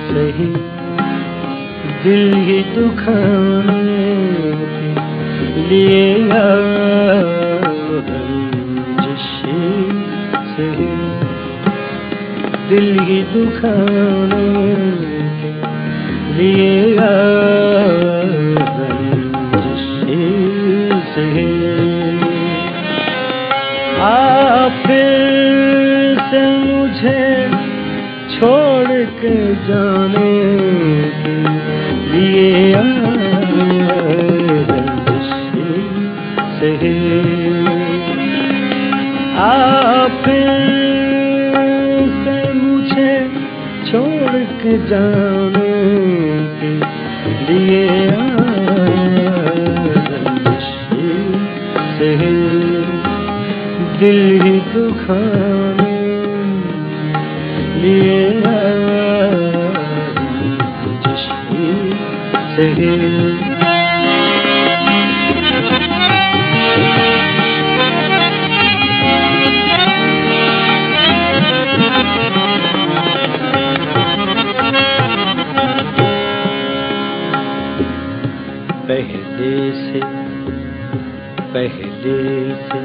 सही दिल ही दुखाने के लिए रंजिशे सही दिल ही दुखाने के लिए रंजिशे सही आप फिर से मुझे छोड़ के जाने के लिए रंजिशे सही आप फिर से मुझे छोड़ के जाने के लिए रंजिशे सही दिल ही दुखाने लिए रंजिशे सही पहले से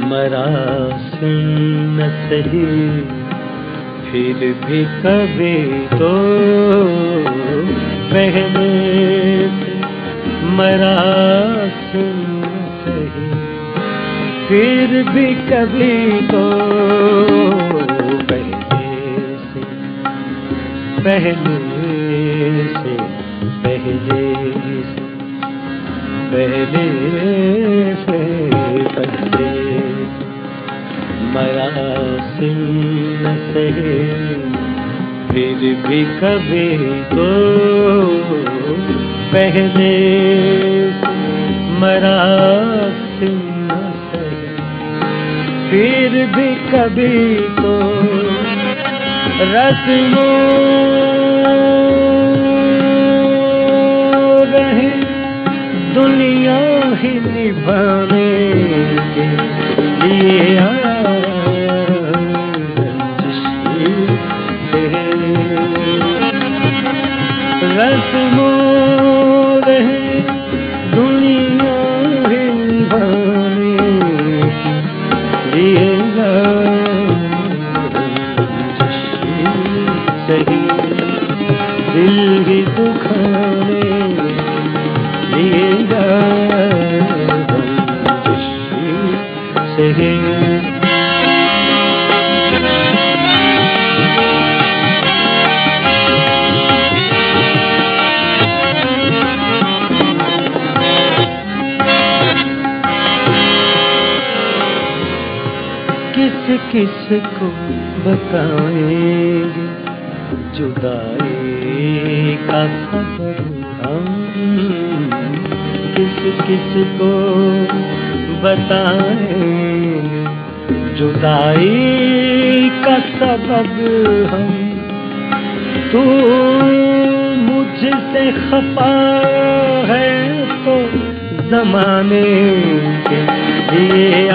मरासिम न सही फिर भी कभी तो पहले से मरासिम न सही फिर भी कभी तो पहले से मरासिम न सही फिर भी कभी तो पहले से मरासिम न सही फिर भी कभी तो रस्मों रहे दुनिया ही निभाने के लिए रंजिशे सही रस्मों रहे दुनिया ही निभाने के लिए रंजिशे सही दिल ही दुखाने लिए रंजिशे सही किस को बताएंगे जुदाई का सबब हम किस को बताएंगे जुदाई का सबब हम तू मुझसे खफा है तो ज़माने के लिए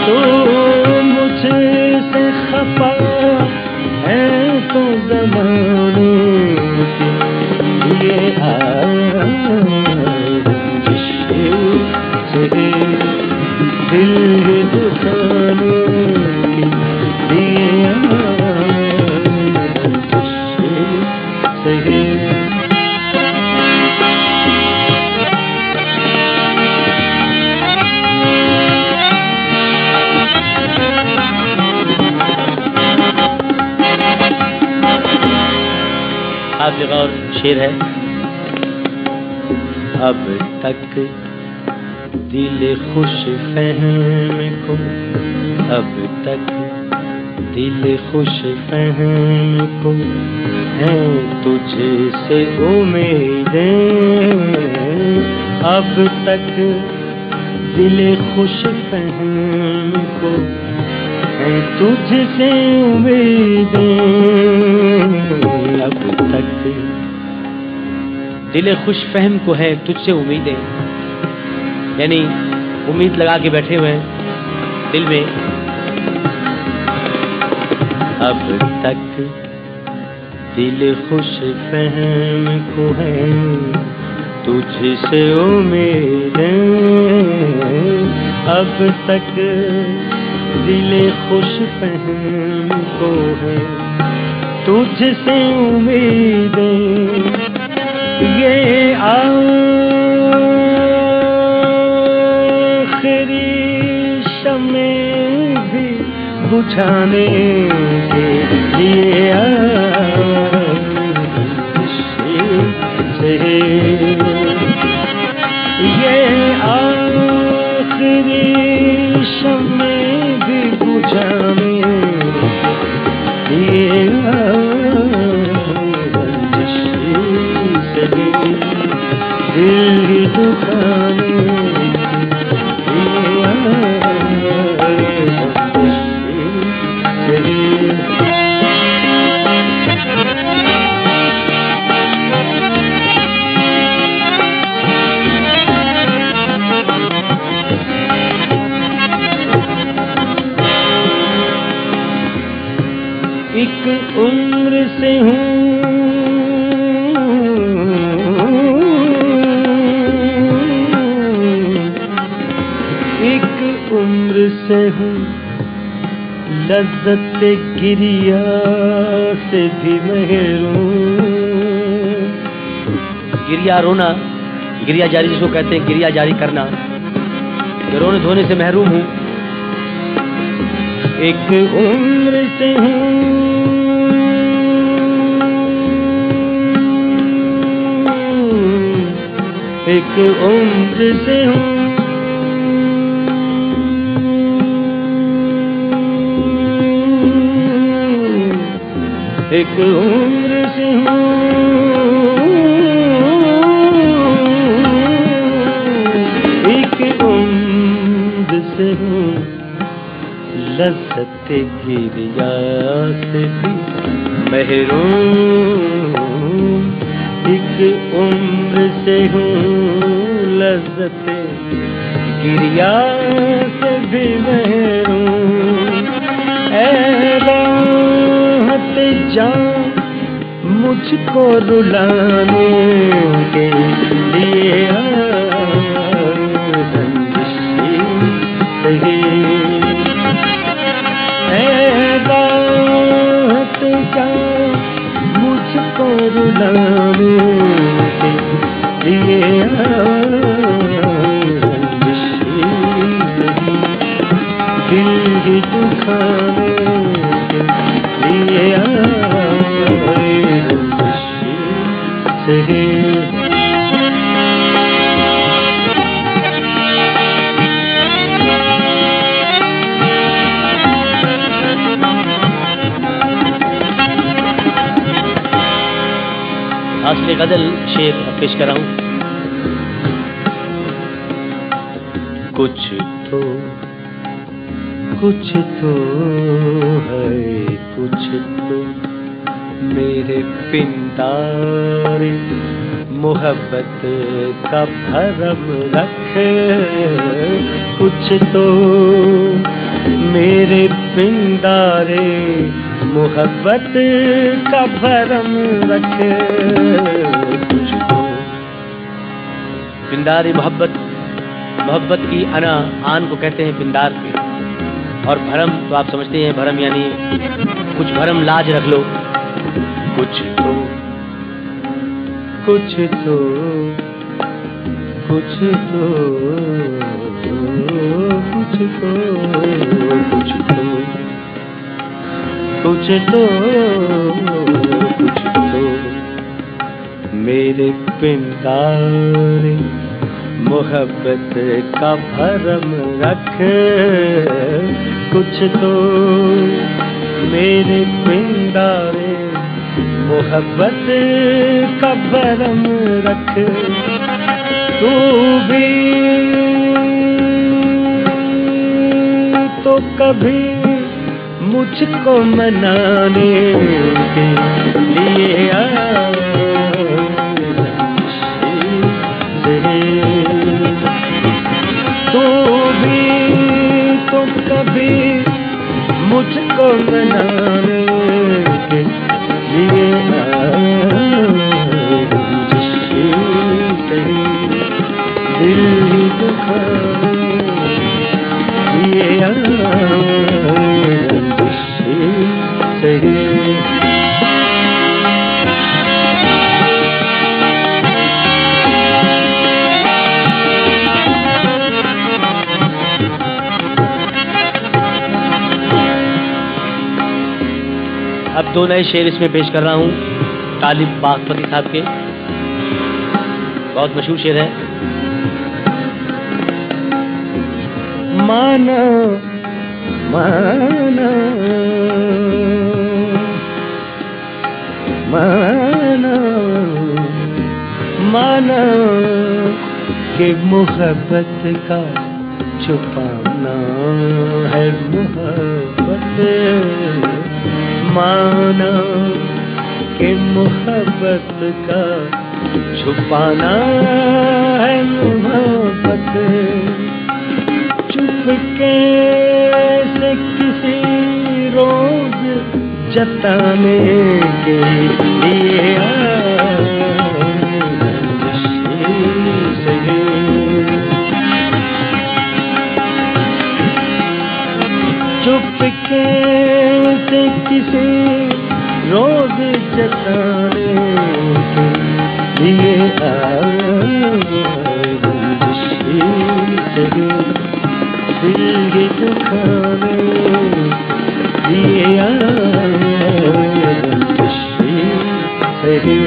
तो मुझसे खफा है तो ज़माने के लिए रंजिशे सही दिल दुखाने के लिए रंजिशे सही काफी और शेर है। अब तक दिल खुश फहम को, अब तक दिल खुश फहम को है तुझसे उम्मीदें। अब तक दिल खुश फहम को है तुझसे उम्मीदें। अब तक दिल खुश फहम को है तुझसे उम्मीदें, यानी उम्मीद लगा के बैठे हुए हैं दिल में। अब तक दिल खुश फहम को है तुझसे उम्मीदें। अब तक दिल खुश फहम को है तुझसे उम्मीदें। ये आखिरी शमे भी बुझाने के लिए ये आखिरी शमे भी बुझाने ये दिल दुखाने एक उम्र से हूँ उम्र से हूँ लज्जत गिरिया से भी महरूम। गिरिया रोना, गिरिया जारी जिसको कहते हैं, गिरिया जारी करना, रोने धोने से महरूम हूँ। एक उम्र से हूँ एक उम्र से हूँ एक उम्र से हूँ एक उम्र से हूँ लज्जत गिरिया से भी महरूम। एक उम्र से हूँ लज्जत गिरिया से भी महरूम। जान मुझको रुलाने के लिए सही बात जान मुझको रुलाने के लिए दिल दुखाने असली गजल शेर पेश कर रहा हूँ। कुछ तो है, कुछ तो मेरे पिंदारे मोहब्बत का भरम रख। कुछ तो मेरे पिंदारे मोहब्बत का भरम रख। कुछ तो पिंदारे मोहब्बत, मोहब्बत की अना, आन को कहते हैं पिंदार पे। और भरम तो आप समझते हैं, भरम यानी कुछ भरम लाज रख लो। कुछ तो कुछ तो कुछ तो कुछ तो कुछ तो कुछ तो कुछ तो मेरे पिंडारे मोहब्बत का भरम रख कुछ तो। मेरे पिंडारे मोहब्बत का भरम रख। तू भी तो कभी मुझको मनाने के लिए तू भी तो कभी मुझको मनाने के लिए दिल दुखाने लिए सही। अब दो नए शेर इसमें पेश कर रहा हूँ तालिब बागपती साहब के, बहुत मशहूर शेर है। माना माना माना माना कि मोहब्बत का छुपाना है मोहब्बत। माना कि मोहब्बत का छुपाना है मोहब्बत। चुपके से किसी रोज जताने के लिए चुपके से किसी रोज जताने के लिए दिल दुखाने दिया सही।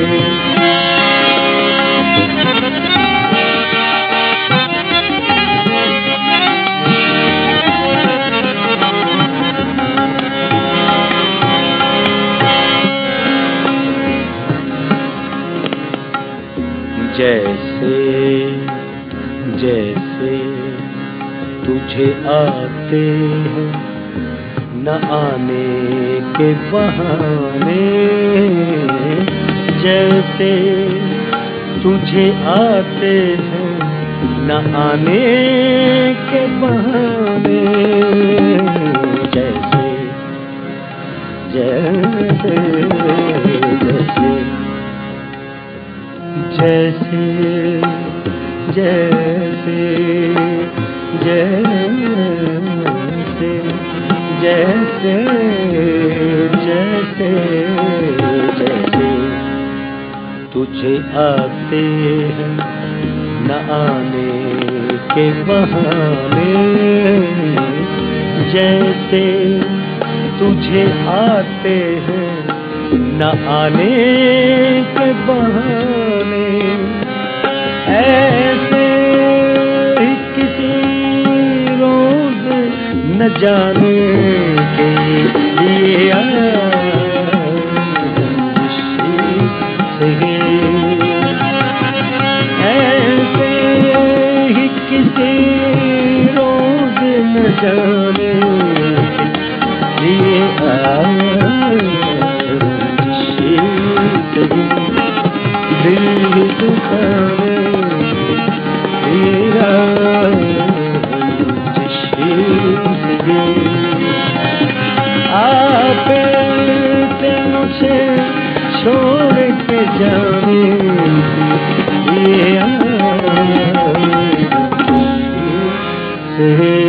जैसे जैसे तुझे आते हैं न आने के बहाने। जैसे तुझे आते हैं न आने के बहाने। जैसे जैसे जैसे जैसे जैसे जैसे जैसे जैसे तुझे आते हैं न आने के बहाने। जैसे तुझे आते हैं न आने के बहाने। ऐसे ही किसी रोज न जाने के लिए ऐसे ही किसी रोज न जाने के लिए दिल दुखाने तेरा आप मुझे छोड़ के जाने ये